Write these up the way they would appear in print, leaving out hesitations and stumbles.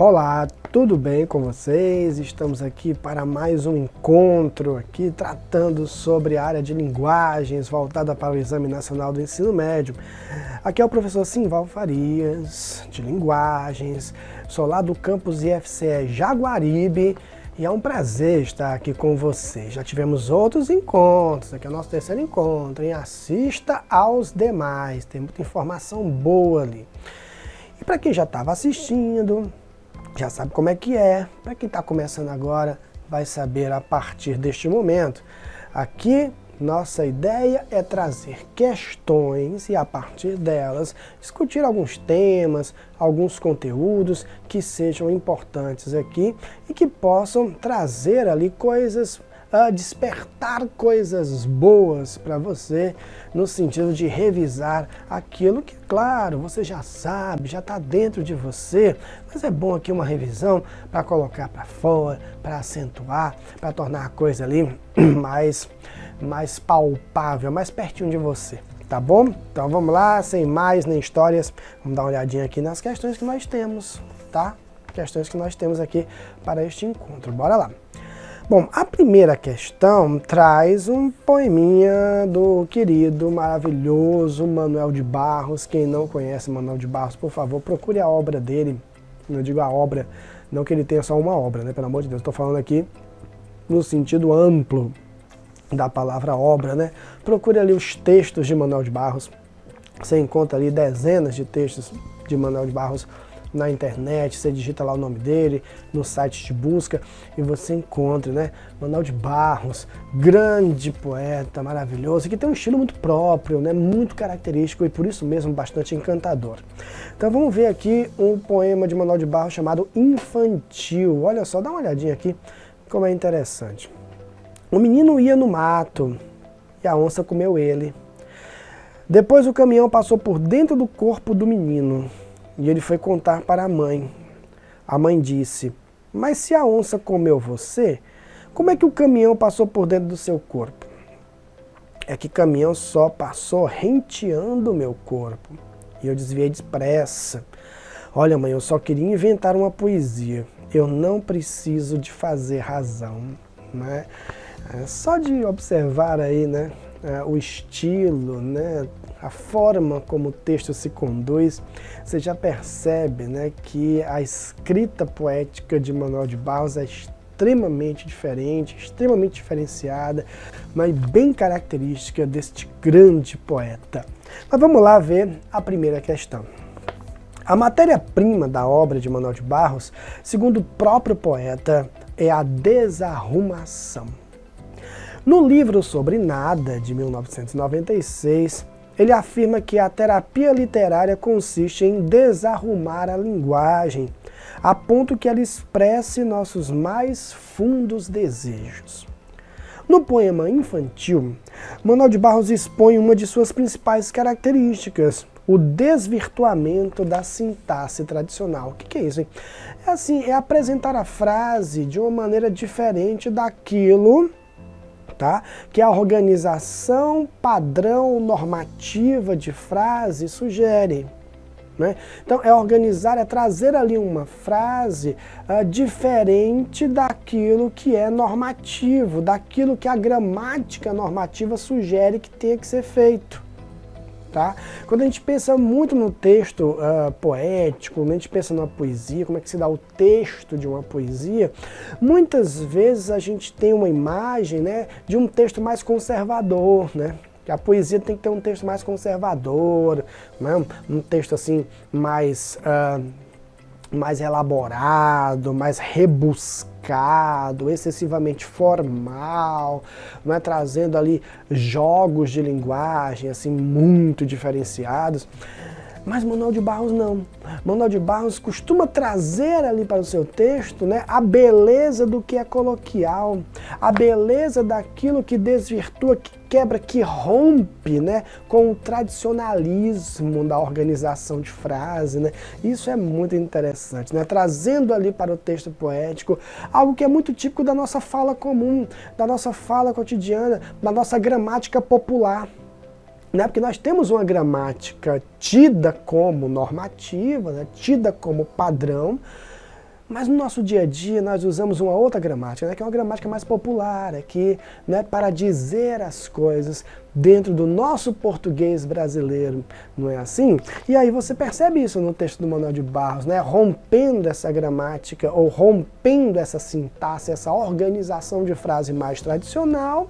Olá, tudo bem com vocês? Estamos aqui para mais um encontro aqui tratando sobre a área de linguagens voltada para o Exame Nacional do Ensino Médio. Aqui é o professor Simval Farias, de linguagens, sou lá do campus IFCE Jaguaribe e é um prazer estar aqui com vocês. Já tivemos outros encontros, aqui é o nosso terceiro encontro, hein? Assista aos demais, tem muita informação boa ali. E para quem já estava assistindo, já sabe como é que é. Para quem está começando agora, vai saber a partir deste momento. Aqui, nossa ideia é trazer questões e, a partir delas, discutir alguns temas, alguns conteúdos que sejam importantes aqui e que possam trazer ali coisas, despertar coisas boas para você, no sentido de revisar aquilo que, claro, você já sabe, já está dentro de você, mas é bom aqui uma revisão para colocar para fora, para acentuar, para tornar a coisa ali mais palpável, mais pertinho de você, tá bom? Então vamos lá, sem mais nem histórias, vamos dar uma olhadinha aqui nas questões que nós temos, tá? Questões que nós temos aqui para este encontro, bora lá. Bom, a primeira questão traz um poeminha do querido, maravilhoso Manuel de Barros. Quem não conhece Manuel de Barros, por favor, procure a obra dele. Eu digo a obra, não que ele tenha só uma obra, né? Pelo amor de Deus, estou falando aqui no sentido amplo da palavra obra, né? Procure ali os textos de Manuel de Barros. Você encontra ali dezenas de textos de Manuel de Barros na internet, você digita lá o nome dele, no site de busca, e você encontra, né, Manuel de Barros, grande poeta, maravilhoso, que tem um estilo muito próprio, né, muito característico e por isso mesmo bastante encantador. Então vamos ver aqui um poema de Manuel de Barros chamado Infantil. Olha só, dá uma olhadinha aqui como é interessante. O menino ia no mato e a onça comeu ele. Depois o caminhão passou por dentro do corpo do menino. E ele foi contar para a mãe. A mãe disse: mas se a onça comeu você, como é que o caminhão passou por dentro do seu corpo? É que o caminhão só passou renteando o meu corpo. E eu desviei depressa. Olha, mãe, eu só queria inventar uma poesia. Eu não preciso de fazer razão, né? Só de observar aí, né, o estilo, né, a forma como o texto se conduz, você já percebe, né, que a escrita poética de Manuel de Barros é extremamente diferente, extremamente diferenciada, mas bem característica deste grande poeta. Mas vamos lá ver a primeira questão. A matéria-prima da obra de Manuel de Barros, segundo o próprio poeta, é a desarrumação. No livro Sobre Nada, de 1996, ele afirma que a terapia literária consiste em desarrumar a linguagem, a ponto que ela expresse nossos mais fundos desejos. No poema Infantil, Manuel de Barros expõe uma de suas principais características, o desvirtuamento da sintaxe tradicional. O que é isso, hein? É assim, é apresentar a frase de uma maneira diferente daquilo, tá, que a organização padrão normativa de frase sugere, né? Então é organizar, é trazer ali uma frase diferente daquilo que é normativo, daquilo que a gramática normativa sugere que tenha que ser feito. Tá? Quando a gente pensa muito no texto poético, quando a gente pensa numa poesia, como é que se dá o texto de uma poesia, muitas vezes a gente tem uma imagem, né, de um texto mais conservador, né? Que a poesia tem que ter um texto mais conservador, né? Um texto assim mais elaborado, mais rebuscado, excessivamente formal, não é? Trazendo ali jogos de linguagem assim muito diferenciados. Mas Manuel de Barros não. Manuel de Barros costuma trazer ali para o seu texto, né, a beleza do que é coloquial, a beleza daquilo que desvirtua, que quebra, que rompe, né, com o tradicionalismo da organização de frase, né? Isso é muito interessante, né? Trazendo ali para o texto poético algo que é muito típico da nossa fala comum, da nossa fala cotidiana, da nossa gramática popular. Né? Porque nós temos uma gramática tida como normativa, né? Tida como padrão, Mas no nosso dia a dia nós usamos uma outra gramática, né, que é uma gramática mais popular aqui, né, para dizer as coisas dentro do nosso português brasileiro, não é assim? E aí você percebe isso no texto do Manuel de Barros, né, rompendo essa gramática ou rompendo essa sintaxe, essa organização de frase mais tradicional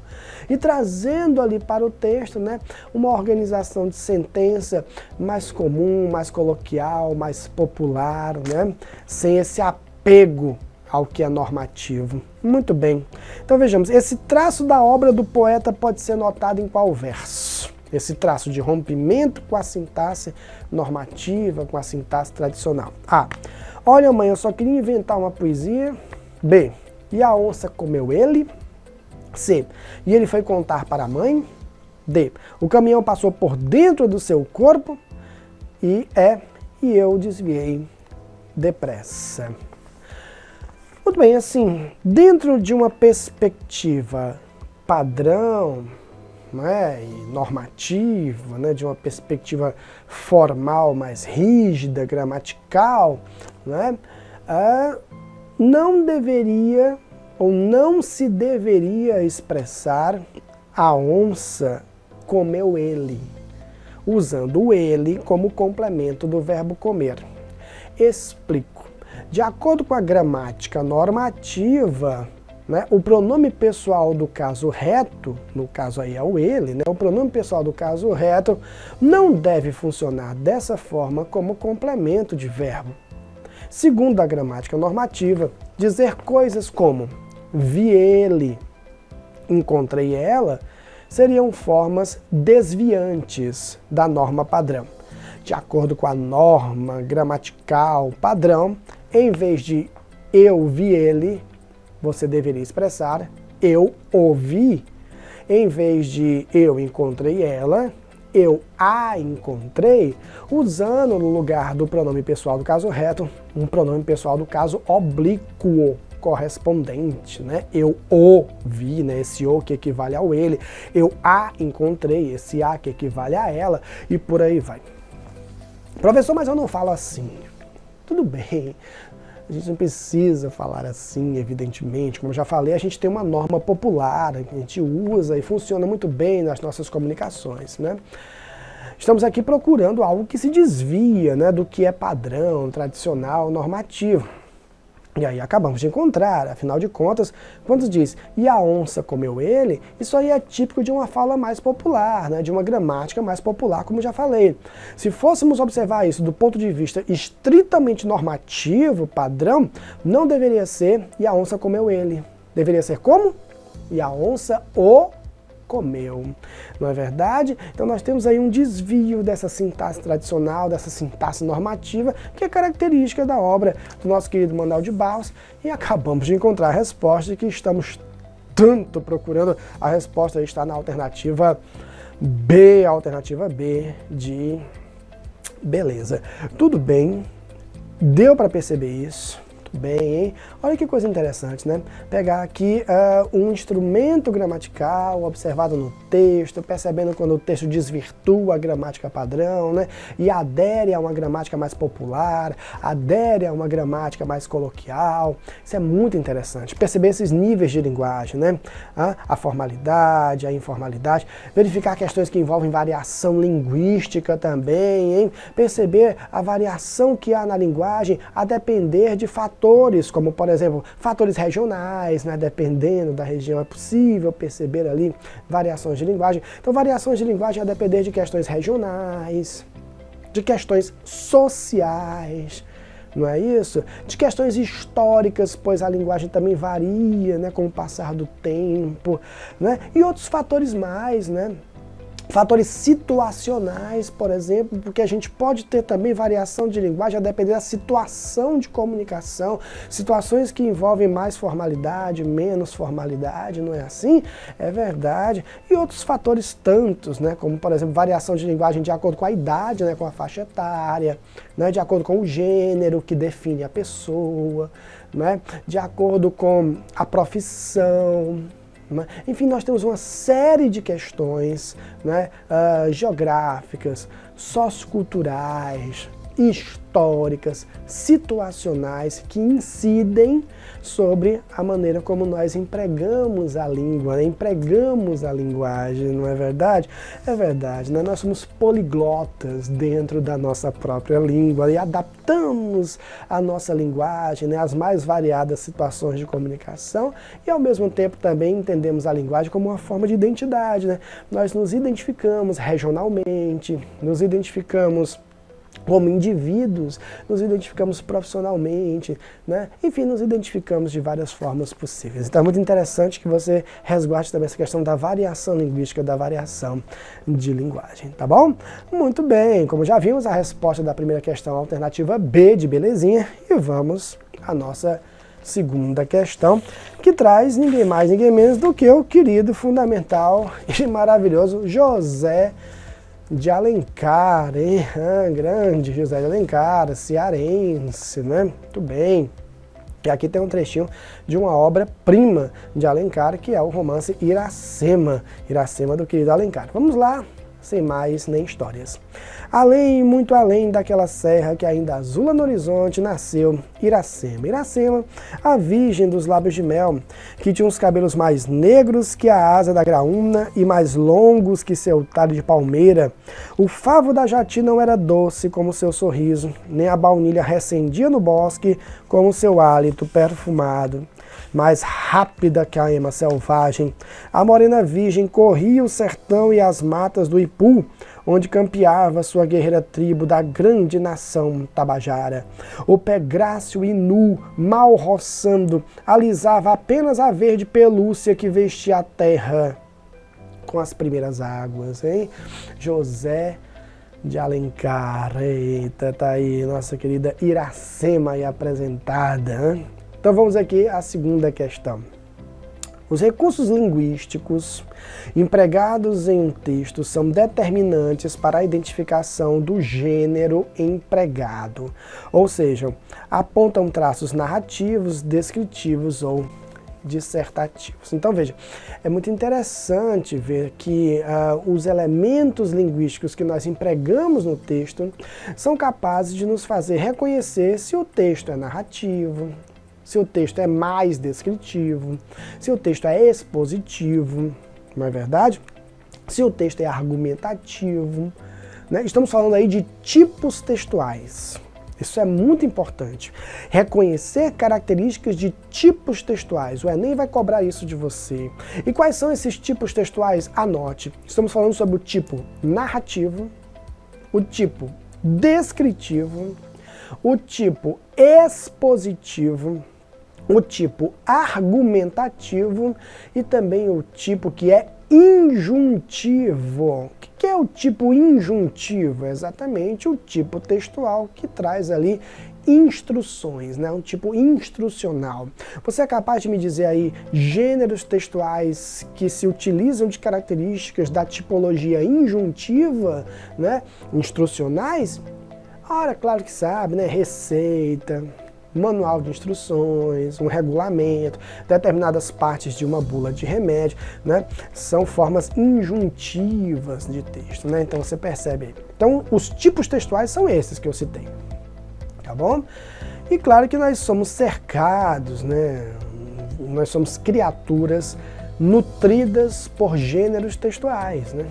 e trazendo ali para o texto, né, uma organização de sentença mais comum, mais coloquial, mais popular, né, sem esse apego ao que é normativo. Muito bem. Então vejamos, esse traço da obra do poeta pode ser notado em qual verso? Esse traço de rompimento com a sintaxe normativa, com a sintaxe tradicional. A. Olha, mãe, eu só queria inventar uma poesia. B. E a onça comeu ele? C. E ele foi contar para a mãe? D. O caminhão passou por dentro do seu corpo? E E. E eu desviei depressa. Muito bem, assim, dentro de uma perspectiva padrão, né, e normativa, né, de uma perspectiva formal mais rígida, gramatical, né, não deveria ou não se deveria expressar a onça comeu ele, usando o ele como complemento do verbo comer. Explico. De acordo com a gramática normativa, né, o pronome pessoal do caso reto, no caso aí é o ele, né, o pronome pessoal do caso reto não deve funcionar dessa forma como complemento de verbo. Segundo a gramática normativa, dizer coisas como vi ele, encontrei ela, seriam formas desviantes da norma padrão. De acordo com a norma gramatical padrão, em vez de eu vi ele, você deveria expressar eu ouvi. Em vez de eu encontrei ela, eu a encontrei, usando no lugar do pronome pessoal do caso reto, um pronome pessoal do caso oblíquo correspondente, né? Eu o vi, né? Esse o que equivale ao ele. Eu a encontrei, esse a que equivale a ela, e por aí vai. Professor, mas eu não falo assim. Tudo bem, a gente não precisa falar assim, evidentemente. Como eu já falei, a gente tem uma norma popular, que a gente usa e funciona muito bem nas nossas comunicações, né? Estamos aqui procurando algo que se desvia, né, do que é padrão, tradicional, normativo. E aí acabamos de encontrar, afinal de contas, quando diz e a onça comeu ele, isso aí é típico de uma fala mais popular, né, de uma gramática mais popular, como já falei. Se fôssemos observar isso do ponto de vista estritamente normativo, padrão, não deveria ser e a onça comeu ele. Deveria ser como? E a onça o comeu. Não é verdade? Então nós temos aí um desvio dessa sintaxe tradicional, dessa sintaxe normativa, que é característica da obra do nosso querido Manuel de Barros, e acabamos de encontrar a resposta que estamos tanto procurando. A resposta está na alternativa B, de beleza. Tudo bem, deu para perceber isso? Bem, hein? Olha que coisa interessante, né? Pegar aqui um instrumento gramatical observado no texto, percebendo quando o texto desvirtua a gramática padrão, né? E adere a uma gramática mais popular, adere a uma gramática mais coloquial. Isso é muito interessante. Perceber esses níveis de linguagem, né? A formalidade, a informalidade. Verificar questões que envolvem variação linguística também, hein? Perceber a variação que há na linguagem a depender de fatores, como por exemplo, fatores regionais, né? Dependendo da região é possível perceber ali variações de linguagem. Então, variações de linguagem a depender de questões regionais, de questões sociais, não é isso? De questões históricas, pois a linguagem também varia, né, com o passar do tempo, né? E outros fatores mais, né? Fatores situacionais, por exemplo, porque a gente pode ter também variação de linguagem a depender da situação de comunicação, situações que envolvem mais formalidade, menos formalidade, não é assim? É verdade. E outros fatores tantos, né, como, por exemplo, variação de linguagem de acordo com a idade, né, com a faixa etária, né, de acordo com o gênero que define a pessoa, né, de acordo com a profissão. Enfim, nós temos uma série de questões, né, geográficas, socioculturais, históricas, situacionais que incidem sobre a maneira como nós empregamos a língua, né? Empregamos a linguagem, não é verdade? É verdade, né? Nós somos poliglotas dentro da nossa própria língua e adaptamos a nossa linguagem, né, às mais variadas situações de comunicação e ao mesmo tempo também entendemos a linguagem como uma forma de identidade, né? Nós nos identificamos regionalmente, nos identificamos como indivíduos, nos identificamos profissionalmente, né? Enfim, nos identificamos de várias formas possíveis. Então é muito interessante que você resguarde também essa questão da variação linguística, da variação de linguagem, tá bom? Muito bem, como já vimos, a resposta da primeira questão, alternativa B de belezinha, e vamos à nossa segunda questão, que traz ninguém mais, ninguém menos do que o querido, fundamental e maravilhoso José de Alencar, hein? Grande José de Alencar, cearense, né? Muito bem. E aqui tem um trechinho de uma obra-prima de Alencar, que é o romance Iracema. Iracema do querido Alencar. Vamos lá, sem mais nem histórias. Além, muito além daquela serra que ainda azula no horizonte, nasceu Iracema. Iracema, a virgem dos lábios de mel, que tinha os cabelos mais negros que a asa da graúna e mais longos que seu talho de palmeira. O favo da jati não era doce como seu sorriso, nem a baunilha recendia no bosque como seu hálito perfumado. Mais rápida que a ema selvagem, a morena virgem corria o sertão e as matas do Ipu, onde campeava sua guerreira tribo da grande nação tabajara. O pé grácil e nu, mal roçando, alisava apenas a verde pelúcia que vestia a terra com as primeiras águas, hein? José de Alencar, eita, tá aí nossa querida Iracema aí apresentada, hein? Então vamos aqui à segunda questão. Os recursos linguísticos empregados em um texto são determinantes para a identificação do gênero empregado, ou seja, apontam traços narrativos, descritivos ou dissertativos. Então veja, é muito interessante ver que os elementos linguísticos que nós empregamos no texto são capazes de nos fazer reconhecer se o texto é narrativo, se o texto é mais descritivo, se o texto é expositivo, não é verdade? Se o texto é argumentativo, né? Estamos falando aí de tipos textuais. Isso é muito importante. Reconhecer características de tipos textuais. O Enem vai cobrar isso de você. E quais são esses tipos textuais? Anote. Estamos falando sobre o tipo narrativo, o tipo descritivo, o tipo expositivo, o tipo argumentativo e também o tipo que é injuntivo. O que é o tipo injuntivo? É exatamente o tipo textual que traz ali instruções, né? Um tipo instrucional. Você é capaz de me dizer aí gêneros textuais que se utilizam de características da tipologia injuntiva, né? Instrucionais? Ora, claro que sabe, né? Receita, manual de instruções, um regulamento, determinadas partes de uma bula de remédio, né? São formas injuntivas de texto, né? Então você percebe aí. Então os tipos textuais são esses que eu citei, tá bom? E claro que nós somos cercados, né? Nós somos criaturas nutridas por gêneros textuais, né?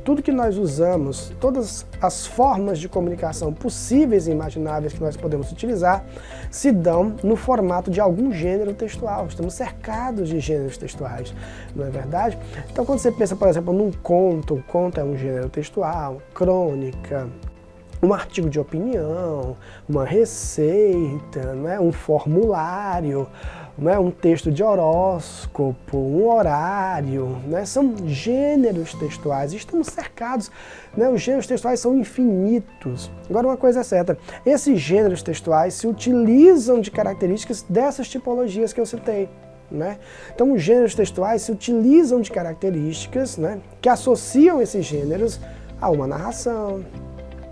Tudo que nós usamos, todas as formas de comunicação possíveis e imagináveis que nós podemos utilizar, se dão no formato de algum gênero textual. Estamos cercados de gêneros textuais, não é verdade? Então, quando você pensa, por exemplo, num conto, o conto é um gênero textual, crônica, um artigo de opinião, uma receita, né? Um formulário, né? Um texto de horóscopo, um horário, né? São gêneros textuais, estamos cercados, né? Os gêneros textuais são infinitos. Agora uma coisa é certa, esses gêneros textuais se utilizam de características dessas tipologias que eu citei, né? Então os gêneros textuais se utilizam de características, né? Que associam esses gêneros a uma narração,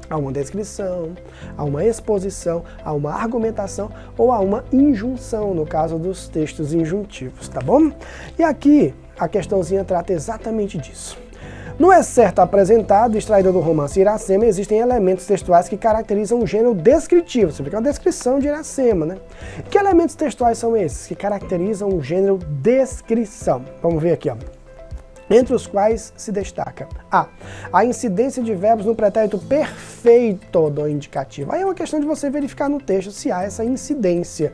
a uma descrição, a uma exposição, a uma argumentação ou a uma injunção, no caso dos textos injuntivos, tá bom? E aqui a questãozinha trata exatamente disso. No excerto apresentado, extraído do romance Iracema, existem elementos textuais que caracterizam um gênero descritivo. Você vê que é uma descrição de Iracema, né? Que elementos textuais são esses que caracterizam o gênero descrição? Vamos ver aqui, ó. Entre os quais se destaca a incidência de verbos no pretérito perfeito do indicativo. Aí é uma questão de você verificar no texto se há essa incidência,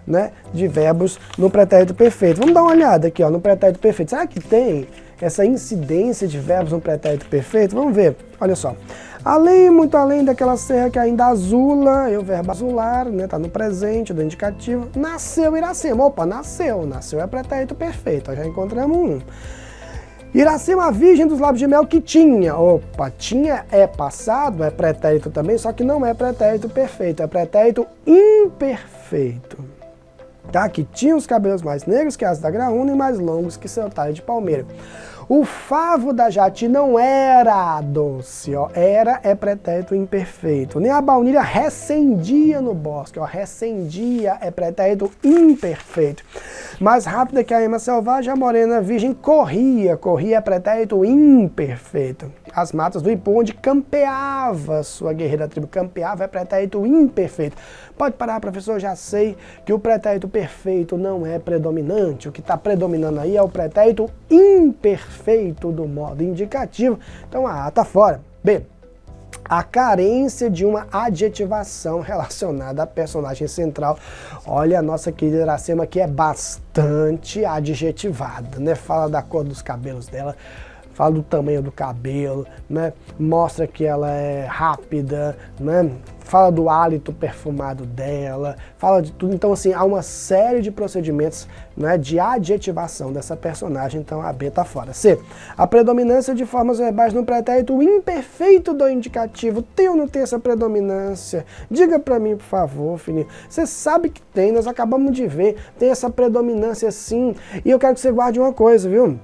né, de verbos no pretérito perfeito. Vamos dar uma olhada aqui, ó, no pretérito perfeito. Será que tem essa incidência de verbos no pretérito perfeito? Vamos ver. Olha só. Além, muito além daquela serra que ainda azula, o verbo azular, né, tá no presente do indicativo. Nasceu Iracema. Opa, nasceu. Nasceu é pretérito perfeito. Já encontramos um. Iracema, virgem dos lábios de mel que tinha. Opa, tinha é passado, é pretérito também, só que não é pretérito perfeito, é pretérito imperfeito. Tá? Que tinha os cabelos mais negros que as da graúna e mais longos que seu talho de palmeira. O favo da jati não era doce, ó. Era é pretérito imperfeito. Nem a baunilha recendia no bosque, ó. Recendia é pretérito imperfeito. Mais rápida que a ema selvagem, a morena virgem corria. Corria é pretérito imperfeito. As matas do Ipu, onde campeava sua guerreira tribo, campeava é pretérito imperfeito. Pode parar, professor, já sei que o pretérito perfeito não é predominante. O que está predominando aí é o pretérito imperfeito do modo indicativo. Então a A está fora. B. A carência de uma adjetivação relacionada à personagem central. Olha, a nossa querida Iracema aqui é bastante adjetivada, né? Fala da cor dos cabelos dela, fala do tamanho do cabelo, né? Mostra que ela é rápida, né? Fala do hálito perfumado dela, fala de tudo. Então, assim, há uma série de procedimentos, né, de adjetivação dessa personagem, então a B tá fora. C. A predominância de formas verbais no pretérito imperfeito do indicativo. Tem ou não tem essa predominância? Diga pra mim, por favor, filhinho. Você sabe que tem, nós acabamos de ver, tem essa predominância sim. E eu quero que você guarde uma coisa, viu?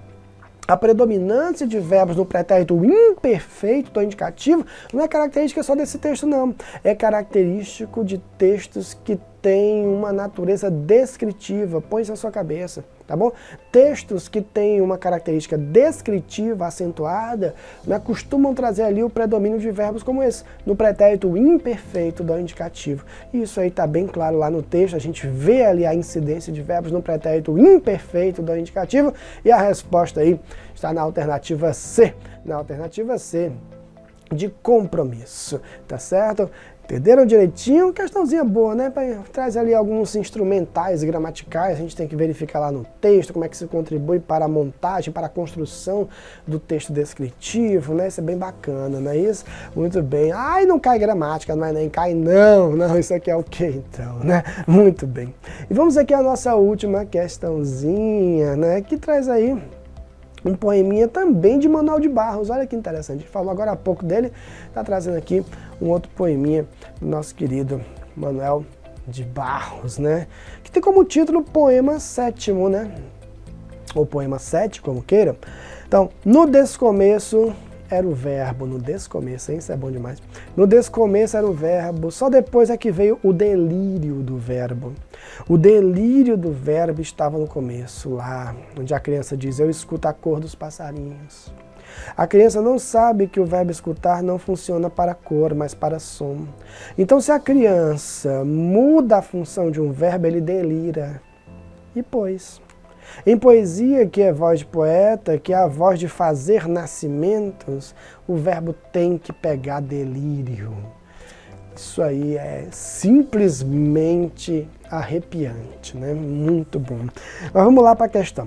A predominância de verbos no pretérito imperfeito do indicativo não é característica só desse texto, não. É característico de textos que têm uma natureza descritiva. Põe isso na sua cabeça, tá bom? Textos que têm uma característica descritiva acentuada, né, costumam trazer ali o predomínio de verbos como esse, no pretérito imperfeito do indicativo. Isso aí está bem claro lá no texto, a gente vê ali a incidência de verbos no pretérito imperfeito do indicativo e a resposta aí está na alternativa C. Na alternativa C de compromisso, tá certo? Entenderam direitinho? Questãozinha boa, né? Traz ali alguns instrumentais gramaticais, a gente tem que verificar lá no texto como é que se contribui para a montagem, para a construção do texto descritivo, né? Isso é bem bacana, não é isso? Muito bem. Ai, não cai gramática, não é nem cai não. Não, isso aqui é o quê então, né? Muito bem. E vamos aqui à nossa última questãozinha, né? Que traz aí um poeminha também de Manuel de Barros. Olha que interessante, a gente falou agora há pouco dele, está trazendo aqui um outro poeminha do nosso querido Manuel de Barros, né? Que tem como título Poema Sétimo, né? Ou Poema 7, como queiram. Então, no descomeço era o verbo, no descomeço, hein? Isso é bom demais. No descomeço era o verbo, só depois é que veio o delírio do verbo. O delírio do verbo estava no começo, lá onde a criança diz, eu escuto a cor dos passarinhos. A criança não sabe que o verbo escutar não funciona para cor, mas para som. Então, se a criança muda a função de um verbo, ele delira. E pois, em poesia, que é voz de poeta, que é a voz de fazer nascimentos, o verbo tem que pegar delírio. Isso aí é simplesmente arrepiante, né? Muito bom. Mas vamos lá para a questão.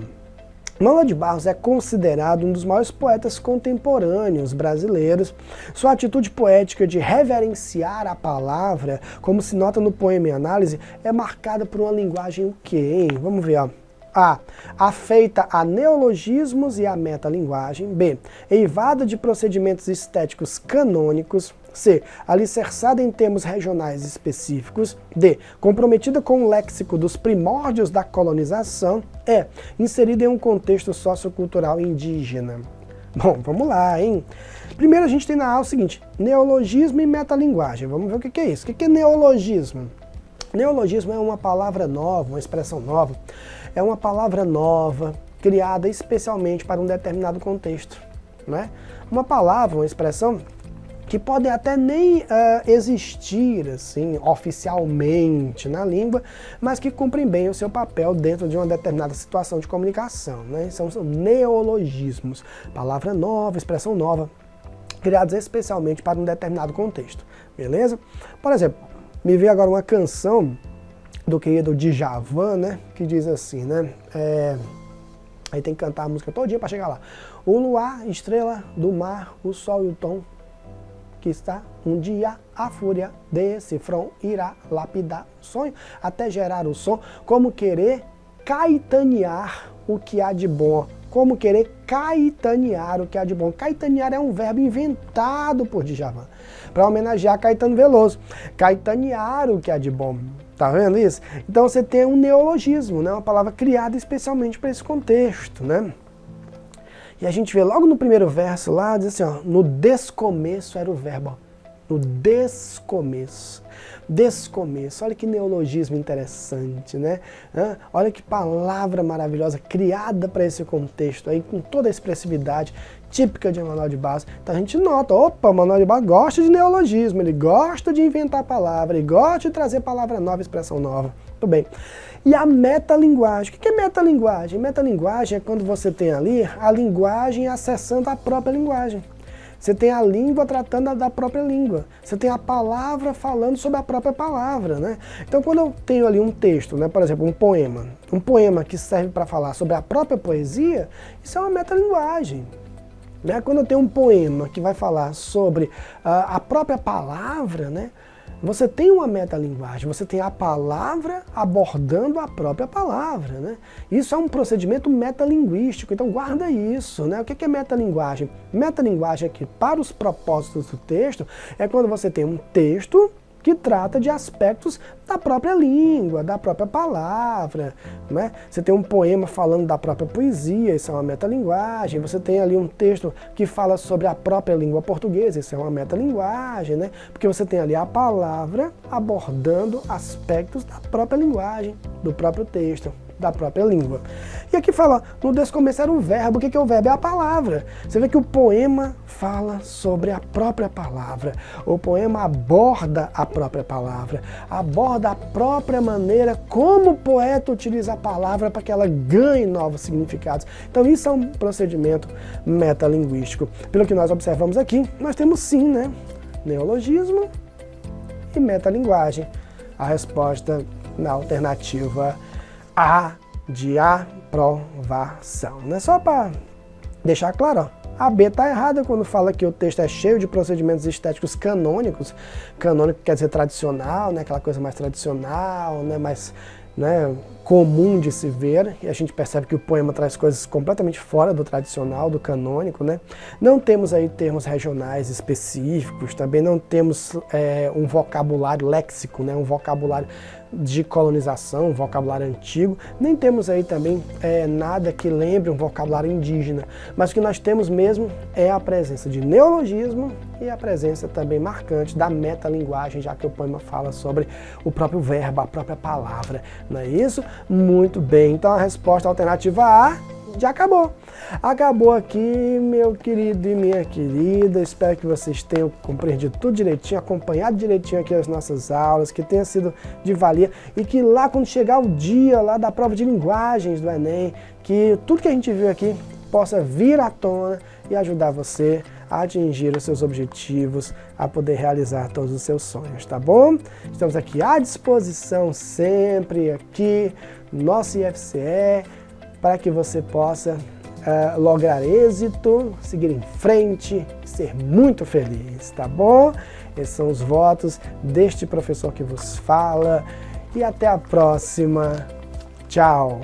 Manuel de Barros é considerado um dos maiores poetas contemporâneos brasileiros. Sua atitude poética de reverenciar a palavra, como se nota no poema em análise, é marcada por uma linguagem o quê, hein? Vamos ver, ó. A. Afeita a neologismos e a metalinguagem. B. Eivada de procedimentos estéticos canônicos. C. Alicerçada em termos regionais específicos. D. Comprometida com o léxico dos primórdios da colonização. E. Inserida em um contexto sociocultural indígena. Bom, vamos lá, hein? Primeiro a gente tem na A o seguinte, neologismo e metalinguagem. Vamos ver o que é isso. O que é neologismo? Neologismo é uma palavra nova, uma expressão nova. É uma palavra nova, criada especialmente para um determinado contexto. né? Uma palavra, uma expressão que podem até nem existir assim, oficialmente na língua, mas que cumprem bem o seu papel dentro de uma determinada situação de comunicação, né? São neologismos, palavra nova, expressão nova, criados especialmente para um determinado contexto, beleza? Por exemplo, me veio agora uma canção do querido Djavan, né? Que diz assim, né? Aí tem que cantar a música todinha para chegar lá. O luar, estrela do mar, o sol e o tom que está um dia a fúria desse front irá lapidar o sonho até gerar o som, como querer caetanear o que há de bom. Como querer caetanear o que há de bom. Caetanear é um verbo inventado por Djavan para homenagear Caetano Veloso. Caetanear o que há de bom. Tá vendo isso? Então você tem um neologismo, né? Uma palavra criada especialmente para esse contexto, né? E a gente vê logo no primeiro verso lá, diz assim, ó, no descomeço era o verbo, ó, no descomeço. Descomeço, olha que neologismo interessante, né? Olha que palavra maravilhosa, criada para esse contexto aí, com toda a expressividade típica de Manuel de Barros. Então a gente nota, opa, Manuel de Barros gosta de neologismo, ele gosta de inventar palavra, ele gosta de trazer palavra nova, expressão nova. Tudo bem. E a metalinguagem. O que é metalinguagem? Metalinguagem é quando você tem ali a linguagem acessando a própria linguagem. Você tem a língua tratando da própria língua. Você tem a palavra falando sobre a própria palavra, né? Então, quando eu tenho ali um texto, né, por exemplo, um poema que serve para falar sobre a própria poesia, isso é uma metalinguagem. Né? Quando eu tenho um poema que vai falar sobre a própria palavra, né, você tem uma metalinguagem, você tem a palavra abordando a própria palavra, né? Isso é um procedimento metalinguístico, então guarda isso, né? O que é metalinguagem? Metalinguagem aqui, para os propósitos do texto, é quando você tem um texto que trata de aspectos da própria língua, da própria palavra, né? Você tem um poema falando da própria poesia, isso é uma metalinguagem. Você tem ali um texto que fala sobre a própria língua portuguesa, isso é uma metalinguagem, né? Porque você tem ali a palavra abordando aspectos da própria linguagem, do próprio texto, da própria língua. E aqui fala, no descomeço era o verbo. O que é o verbo? É a palavra. Você vê que o poema fala sobre a própria palavra. O poema aborda a própria palavra, aborda a própria maneira como o poeta utiliza a palavra para que ela ganhe novos significados. Então isso é um procedimento metalinguístico. Pelo que nós observamos aqui, nós temos sim, né, neologismo e metalinguagem. A resposta na alternativa A de aprovação. Não é só para deixar claro, ó. A B está errada quando fala que o texto é cheio de procedimentos estéticos canônicos. Canônico quer dizer tradicional, né? Aquela coisa mais tradicional, né? Mais, né, comum de se ver, e a gente percebe que o poema traz coisas completamente fora do tradicional, do canônico, né? Não temos aí termos regionais específicos, também não temos um vocabulário léxico, né? Um vocabulário de colonização, um vocabulário antigo, nem temos aí também nada que lembre um vocabulário indígena, mas o que nós temos mesmo é a presença de neologismo e a presença também marcante da metalinguagem, já que o poema fala sobre o próprio verbo, a própria palavra, não é isso? Muito bem, então a resposta alternativa A já acabou. Acabou aqui, meu querido e minha querida. Espero que vocês tenham compreendido tudo direitinho, acompanhado direitinho aqui as nossas aulas, que tenha sido de valia e que lá quando chegar o dia lá da prova de linguagens do Enem, que tudo que a gente viu aqui possa vir à tona e ajudar você a atingir os seus objetivos, a poder realizar todos os seus sonhos, tá bom? Estamos aqui à disposição sempre aqui no nosso IFCE para que você possa lograr êxito, seguir em frente, ser muito feliz, tá bom? Esses são os votos deste professor que vos fala e até a próxima. Tchau!